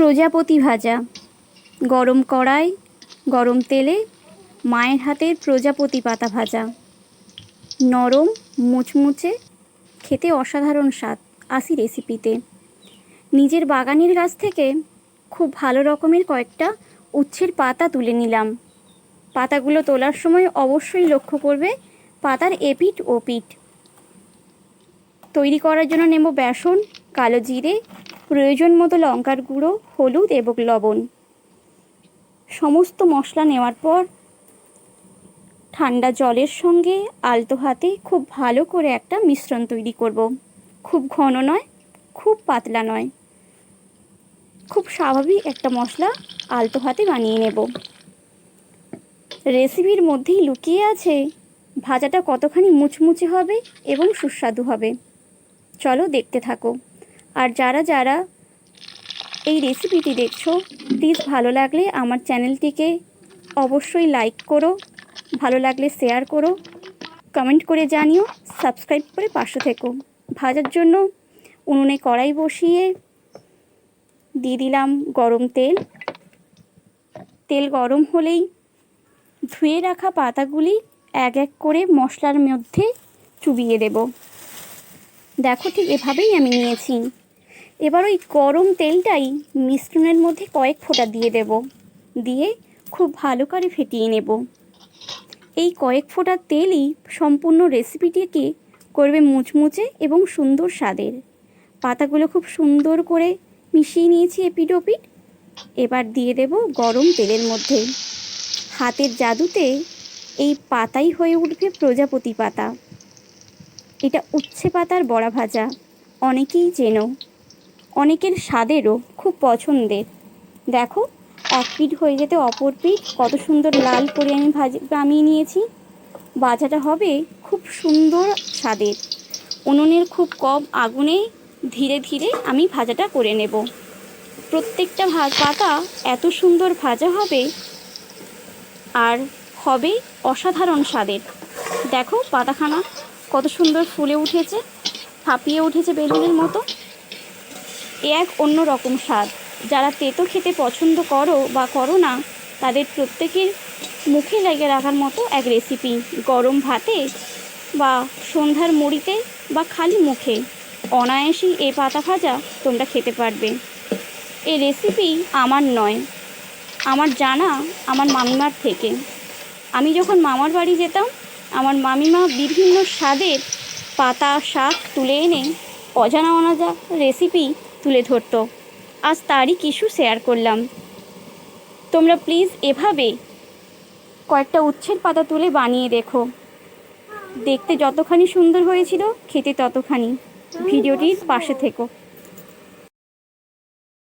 প্রজাপতি ভাজা। গরম কড়াই, গরম তেলে মায়ের হাতের প্রজাপতি পাতা ভাজা। নরম, মুচমুচে, খেতে অসাধারণ স্বাদ। আসি রেসিপিতে। নিজের বাগানের গাছ থেকে খুব ভালো রকমের কয়েকটা উচ্ছের পাতা তুলে নিলাম। পাতাগুলো তোলার সময় অবশ্যই লক্ষ্য করবে পাতার এপিঠ ওপিঠ। তৈরি করার জন্য নেব বেসন, কালো জিরে, প্রয়োজন মতো লঙ্কার গুঁড়ো, হলুদ এবং লবণ। সমস্ত মশলা নেওয়ার পর ঠান্ডা জলের সঙ্গে আলতো হাতে খুব ভালো করে একটা মিশ্রণ তৈরি করব। খুব ঘন নয়, খুব পাতলা নয়, খুব স্বাভাবিক একটা মশলা আলতো হাতে বানিয়ে নেব। রেসিপির মধ্যেই লুকিয়ে আছে ভাজাটা কতখানি মুচমুচে হবে এবং সুস্বাদু হবে। চলো দেখতে থাকো। আর যারা যারা এই রেসিপিটি দেখছো, প্লিজ ভালো লাগলে আমার চ্যানেলটিকে অবশ্যই লাইক করো, ভালো লাগলে শেয়ার করো, কমেন্ট করে জানিও, সাবস্ক্রাইব করে পাশে থেকো। ভাজার জন্য উনুনে কড়াই বসিয়ে দিয়ে দিলাম গরম তেল। তেল গরম হলেই ধুয়ে রাখা পাতাগুলি এক এক করে মশলার মধ্যে চুবিয়ে দেব। দেখো ঠিক এভাবেই আমি নিয়েছি। এবার ওই গরম তেলটাই মিশ্রণের মধ্যে কয়েক ফোঁটা দিয়ে দেব। দিয়ে খুব ভালো করে ফেটিয়ে নেব। এই কয়েক ফোঁটা তেলই সম্পূর্ণ রেসিপিটিকে করবে মুচমুচে এবং সুন্দর স্বাদের। পাতাগুলো খুব সুন্দর করে মিশিয়ে নিয়েছি এপিঠ ওপিঠ। এবার দিয়ে দেব গরম তেলের মধ্যে। হাতের জাদুতে এই পাতাই হয়ে উঠবে প্রজাপতি পাতা। এটা উচ্ছে পাতার বড়া ভাজা, অনেকেই চেনো, অনেকের স্বাদেরও খুব পছন্দের। দেখো এক পিঠ হয়ে যেতে অপর পিঠ কত সুন্দর লাল করে আমি নামিয়ে নিয়েছি। ভাজাটা হবে খুব সুন্দর স্বাদের। উনুনের খুব কম আগুনে ধীরে ধীরে আমি ভাজাটা করে নেব। প্রত্যেকটা পাতা এত সুন্দর ভাজা হবে আর হবে অসাধারণ স্বাদের। দেখো পাতাখানা কত সুন্দর ফুলে উঠেছে, ফাঁপিয়ে উঠেছে বেলুনের মতো। এক অন্য রকম স্বাদ। যারা তেতো খেতে পছন্দ করো বা করো না, তাদের প্রত্যেকের মুখে লেগে রাখার মতো এক রেসিপি। গরম ভাতে বা সন্ধ্যার মুড়িতে বা খালি মুখে অনায়াসেই এই পাতা ভাজা তোমরা খেতে পারবে। এই রেসিপি আমার নয়, আমার জানা আমার মামিমার থেকে। আমি যখন মামার বাড়ি যেতাম, আমার মামিমা বিভিন্ন স্বাদের পাতা শাক তুলে এনে অজানা অনাজা রেসিপি তুলে ধরতো। আজ তারই কিছু শেয়ার করলাম। তোমরা প্লিজ এভাবে কয়েকটা উচ্ছের পাতা তুলে বানিয়ে দেখো। দেখতে যতখানি সুন্দর হয়েছিল, খেতে ততখানি। ভিডিওটির পাশে থেকো।